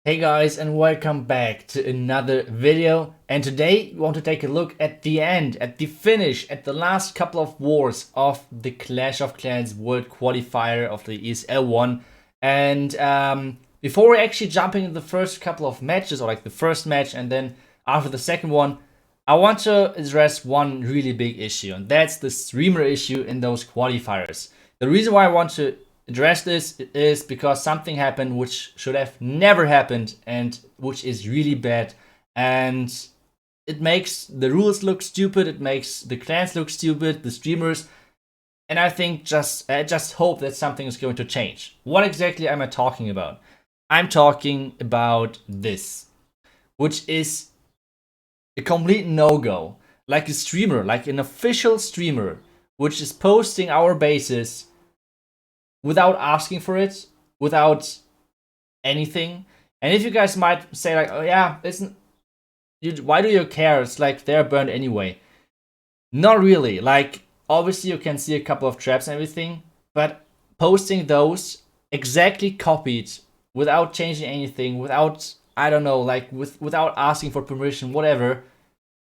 Hey guys, and welcome back to another video. And today we want to take a look at the end, at the finish, at the last couple of wars of the Clash of Clans World Qualifier of the ESL 1. And before we actually jumping into the first couple of matches, or like the first match and then after the second one, I want to address one really big issue, and that's the streamer issue in those qualifiers. The reason why I want to address this is because something happened which should have never happened and which is really bad, and it makes the rules look stupid, it makes the clans look stupid, the streamers, and I think I just hope that something is going to change. What exactly am I talking about? I'm talking about this, which is a complete no-go. Like a streamer, like an official streamer, which is posting our bases without asking for it, without anything. And if you guys might say like, oh yeah, why do you care? It's like they're burned anyway. Not really. Like, obviously you can see a couple of traps and everything, but posting those exactly copied without changing anything, without, I don't know, like without asking for permission, whatever,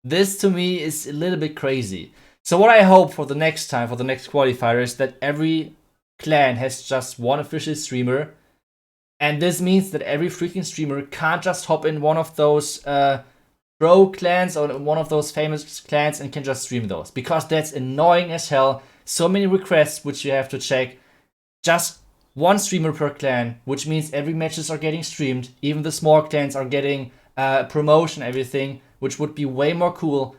this to me is a little bit crazy. So what I hope for the next time, for the next qualifier, is that every clan has just one official streamer, and this means that every freaking streamer can't just hop in one of those pro clans or one of those famous clans and can just stream those, because that's annoying as hell. So many requests which you have to check. Just one streamer per clan, which means every matches are getting streamed. Even the small clans are getting promotion, everything, which would be way more cool.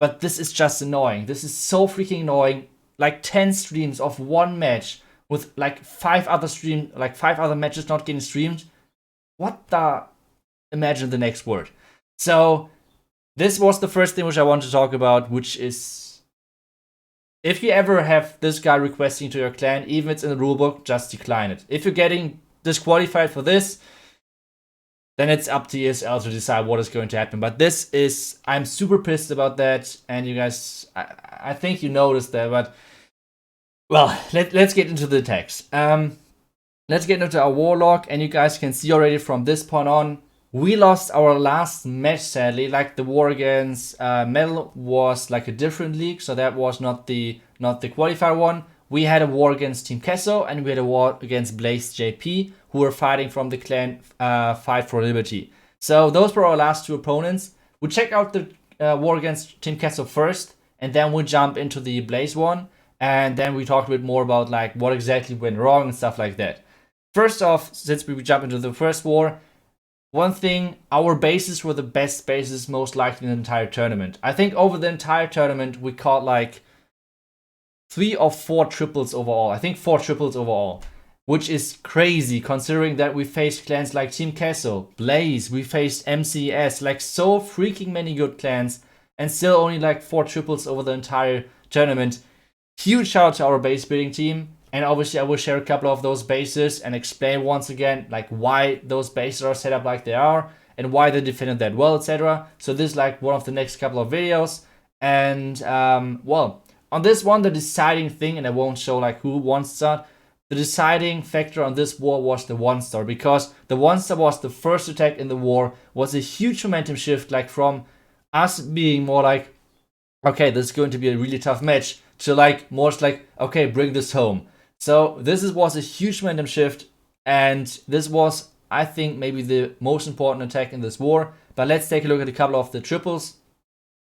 But this is just annoying. This is so freaking annoying. Like 10 streams of one match with like 5 other matches not getting streamed. What the? Imagine the next word. So this was the first thing which I want to talk about, which is, if you ever have this guy requesting to your clan, even if it's in the rulebook, just decline it. If you're getting disqualified for this, then it's up to ESL to decide what is going to happen. But this is, I'm super pissed about that, and you guys, I think you noticed that, but well, let's get into the text. Let's get into our warlock, and you guys can see already from this point on, we lost our last match, sadly. Like, the war against Metal was like a different league, so that was not the qualifier one. We had a war against Team Kesso, and we had a war against Blaze JP, who were fighting from the clan Fight for Liberty. So those were our last two opponents. We check out the war against Team Kesso first, and then we jump into the Blaze one. And then we talk a bit more about like what exactly went wrong and stuff like that. First off, since we jump into the first war, one thing, our bases were the best bases most likely in the entire tournament. I think over the entire tournament, we caught like 3 or 4 triples overall. I think 4 triples overall, which is crazy considering that we faced clans like Team Castle, Blaze, we faced MCS, like so freaking many good clans, and still only like 4 triples over the entire tournament. Huge shout out to our base building team, and obviously I will share a couple of those bases and explain once again like why those bases are set up like they are and why they defended that well, etc. So this is like one of the next couple of videos, and well, on this one, the deciding thing, and I won't show like who won star, the deciding factor on this war was the 1-star, because the 1-star was the first attack in the war, was a huge momentum shift, like from us being more like, okay, this is going to be a really tough match, to like more like, okay, bring this home. So this was a huge momentum shift, and this was, I think, maybe the most important attack in this war. But let's take a look at a couple of the triples.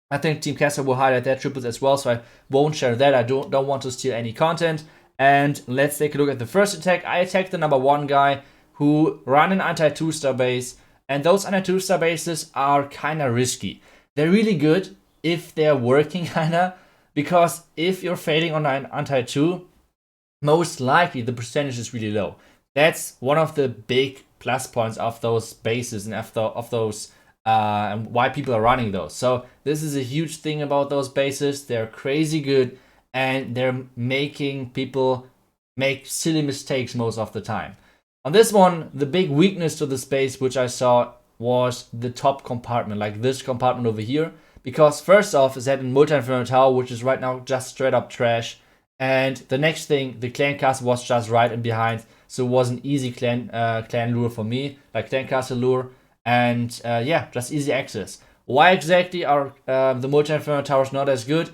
I think Team Castle will highlight their triples as well, so I won't share that. I don't want to steal any content. And let's take a look at the first attack. I attacked the number 1 guy who ran an anti-2-star base, and those anti-2-star bases are kind of risky. They're really good if they're working, kinda. Because if you're failing on an anti-2, most likely the percentage is really low. That's one of the big plus points of those bases and of those and why people are running those. So this is a huge thing about those bases. They're crazy good, and they're making people make silly mistakes most of the time. On this one, the big weakness to the space which I saw was the top compartment, like this compartment over here. Because first off, is that in Multi-Inferno Tower, which is right now just straight up trash. And the next thing, the clan castle was just right in behind so it was an easy clan lure for me, like clan castle lure, and yeah, just easy access. Why exactly are the multi-inferno towers not as good?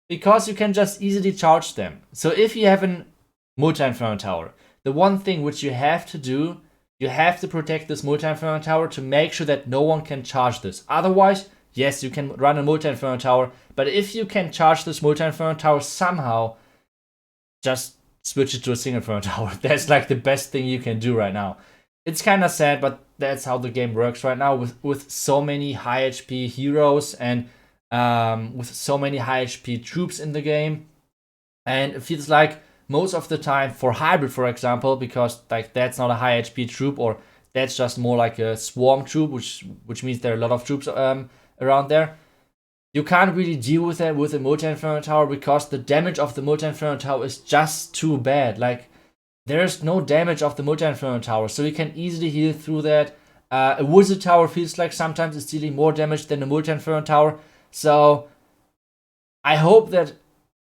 Because you can just easily charge them. So if you have a multi-inferno tower, the one thing which you have to do, you have to protect this multi-inferno tower to make sure that no one can charge this. Otherwise, yes, you can run a multi-inferno tower, but if you can charge this multi-inferno tower somehow, just switch it to a single inferno tower. That's like the best thing you can do right now. It's kind of sad, but that's how the game works right now with so many high HP heroes and with so many high HP troops in the game. And it feels like most of the time for hybrid, for example, because like that's not a high HP troop, or that's just more like a swarm troop, which means there are a lot of troops around there. You can't really deal with that with a multi-inferno tower because the damage of the multi-inferno tower is just too bad. Like, there's no damage of the multi-inferno tower, so you can easily heal through that. A wizard tower feels like sometimes it's dealing more damage than a multi-inferno tower. So I hope that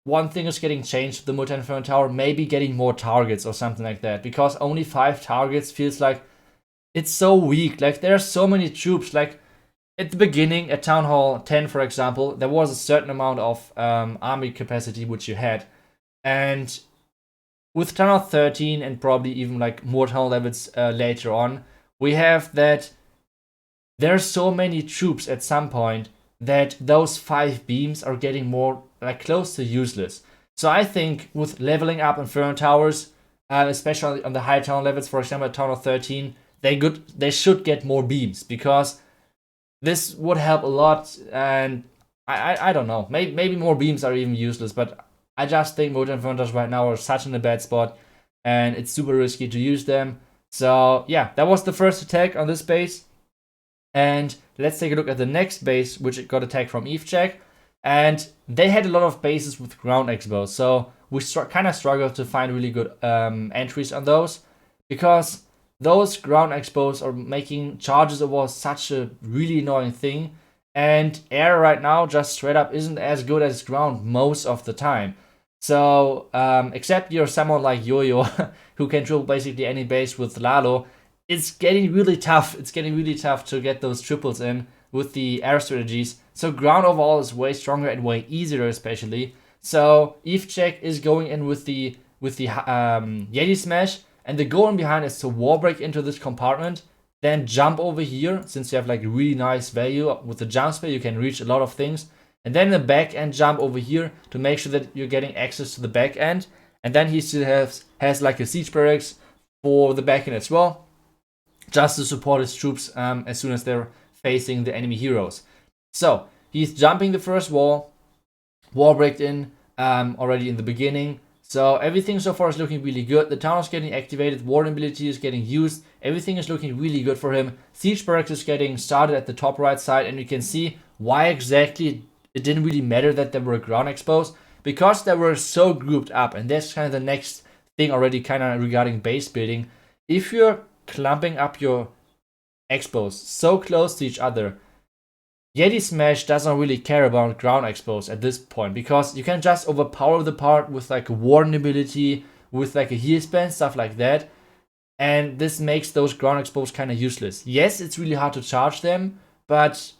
one thing is getting changed to the multi-inferno tower, maybe getting more targets or something like that, because only 5 targets feels like it's so weak. Like, there are so many troops. Like, at the beginning, at Town Hall 10, for example, there was a certain amount of army capacity which you had. And with Town Hall 13 and probably even like more Town Hall levels later on, we have that there are so many troops at some point that those 5 beams are getting more like close to useless. So I think with leveling up Inferno Towers, especially on the high Town Hall levels, for example at Town Hall 13, they should get more beams, because this would help a lot. And I don't know, maybe more beams are even useless, but I just think multi-inferno towers right now are such in a bad spot, and it's super risky to use them. So yeah, that was the first attack on this base. And let's take a look at the next base, which got attacked from Evecheck. And they had a lot of bases with ground expos, so we kind of struggled to find really good entries on those, because those ground expos are making charges over such a really annoying thing. And air right now just straight up isn't as good as ground most of the time. So except you're someone like Yo-Yo who can triple basically any base with Lalo, it's getting really tough. It's getting really tough to get those triples in with the air strategies. So ground overall is way stronger and way easier, especially. So Evecheck is going in with the Yeti smash, and the goal in behind is to wall break into this compartment, then jump over here. Since you have like really nice value with the jump spell, you can reach a lot of things. And then the back end jump over here to make sure that you're getting access to the back end. And then he still has like a siege barracks for the back end as well, just to support his troops as soon as they're facing the enemy heroes. So he's jumping the first wall breaked in already in the beginning. So everything so far is looking really good. The town is getting activated, warden ability is getting used, everything is looking really good for him. Siege barracks is getting started at the top right side, and you can see why exactly it didn't really matter that there were ground expos, because they were so grouped up. And that's kind of the next thing already kind of regarding base building. If you're clumping up your expos so close to each other, Yeti Smash doesn't really care about ground expos at this point, because you can just overpower the part with like a warden ability, with like a heal spell, stuff like that. And this makes those ground expos kind of useless. Yes, it's really hard to charge them, but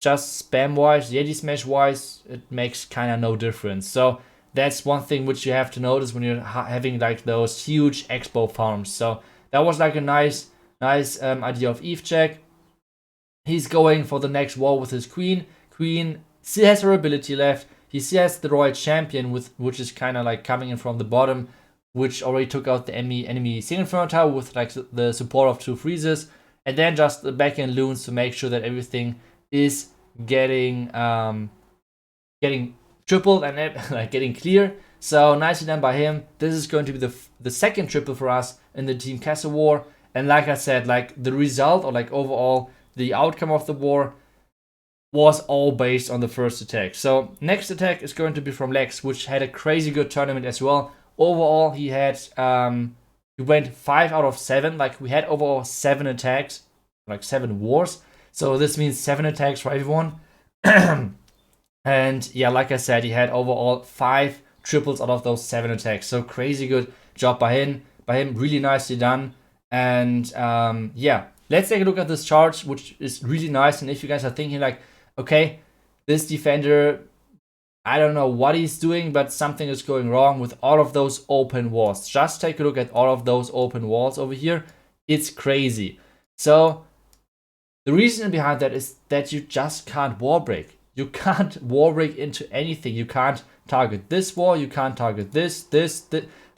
just spam wise, Yeti Smash wise, it makes kind of no difference. So that's one thing which you have to notice when you're having like those huge expo farms. So that was like a nice idea of Evecheck. He's going for the next wall with his queen. Queen still has her ability left. He still has the royal champion, which is kind of like coming in from the bottom, which already took out the enemy single inferno tower with like the support of 2 freezes, and then just the back end loons to make sure that everything is getting tripled and like getting clear. So nicely done by him. This is going to be the second triple for us in the Team Castle War. And like I said, like the result, or like overall the outcome of the war, was all based on the first attack. So next attack is going to be from Lex, which had a crazy good tournament as well. Overall, he had he went 5 out of 7. Like, we had overall 7 attacks, like 7 wars. So this means 7 attacks for everyone. And yeah, like I said, he had overall 5 triples out of those 7 attacks. So crazy good job by him. by him, really nicely done. And yeah, let's take a look at this chart, which is really nice. And if you guys are thinking like, okay, this defender, I don't know what he's doing, but something is going wrong with all of those open walls. Just take a look at all of those open walls over here. It's crazy. So the reason behind that is that you just can't wall break. You can't wall break into anything. You can't target this wall. You can't target this,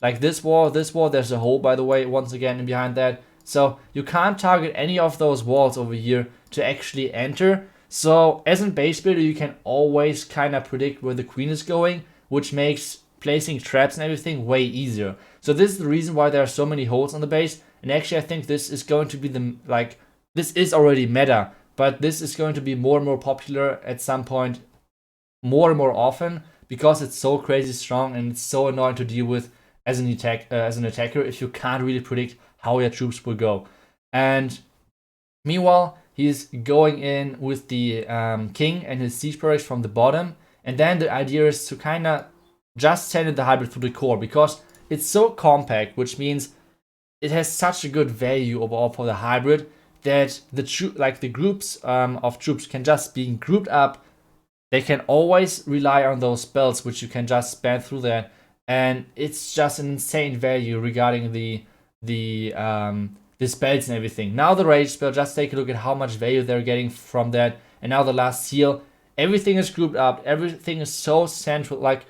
like this wall, this wall. There's a hole, by the way, once again behind that. So you can't target any of those walls over here to actually enter. So as a base builder, you can always kind of predict where the queen is going, which makes placing traps and everything way easier. So this is the reason why there are so many holes on the base. And actually, I think this is going to be the, like, this is already meta, but this is going to be more and more popular at some point, more and more often, because it's so crazy strong and it's so annoying to deal with as an attacker if you can't really predict how your troops will go. And meanwhile, he's going in with the king and his siege barracks from the bottom. And then the idea is to kind of just send the hybrid through the core, because it's so compact, which means it has such a good value overall for the hybrid that the groups of troops can just be grouped up. They can always rely on those spells, which you can just span through that. And it's just an insane value regarding the spells and everything. Now the rage spell, just take a look at how much value they're getting from that. And now the last seal, everything is grouped up. Everything is so central. Like,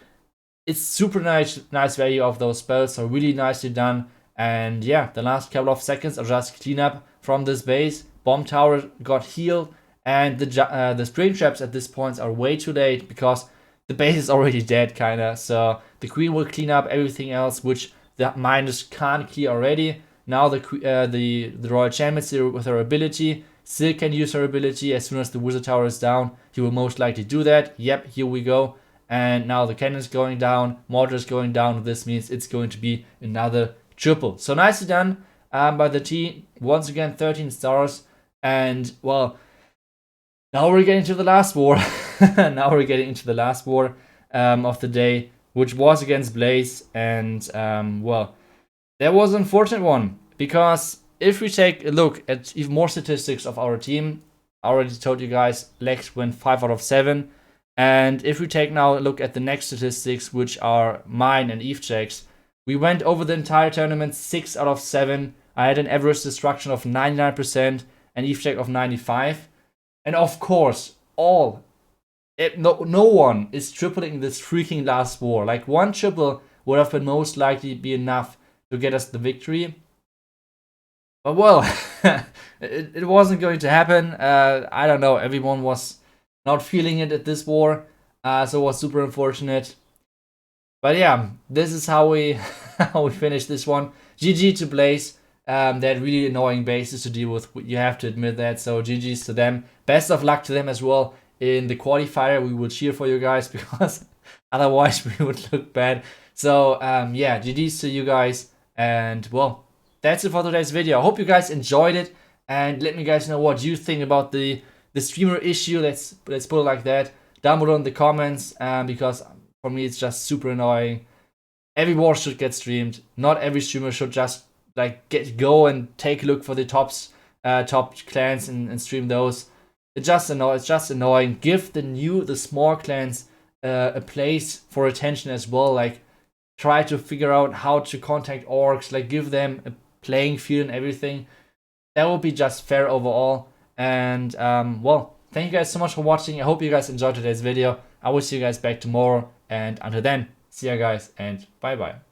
it's super nice value of those spells. So really nicely done. And yeah, the last couple of seconds are just cleanup from this base. Bomb tower got healed. And the string traps at this point are way too late because the base is already dead, kinda. So the queen will clean up everything else, which the miners can't clear already. Now the royal champion with her ability still can use her ability. As soon as the wizard tower is down, he will most likely do that. Yep, here we go. And now the cannon is going down, mortar is going down. This means it's going to be another triple. So nicely done by the team. Once again, 13 stars. And well, now we're getting to the last war. Now we're getting into the last war of the day, which was against Blaze. And well, that was an unfortunate one, because if we take a look at even more statistics of our team, I already told you guys, Lex went 5 out of 7. And if we take now a look at the next statistics, which are mine and Eve checks, we went over the entire tournament 6 out of 7. I had an average destruction of 99% and Eve check of 95. And of course, no one is tripling this freaking last war. Like, one triple would have been most likely be enough to get us the victory. But well, it wasn't going to happen. I don't know, everyone was not feeling it at this war, so it was super unfortunate. But yeah, this is how we finished this one. GG to Blaze. They had really annoying bases to deal with, you have to admit that, so GG's to them. Best of luck to them as well in the qualifier. We will cheer for you guys, because otherwise we would look bad. So yeah, GG's to you guys. And well, that's it for today's video. I hope you guys enjoyed it, and let me guys know what you think about the streamer issue. Let's put it like that down below in the comments, because for me it's just super annoying. Every war should get streamed. Not every streamer should just like go and take a look for the top clans and stream those. It's just annoying. Give the small clans a place for attention as well. Like, try to figure out how to contact orcs, like give them a playing field and everything. That would be just fair overall. And well, thank you guys so much for watching. I hope you guys enjoyed today's video. I will see you guys back tomorrow. And until then, see ya guys, and bye bye.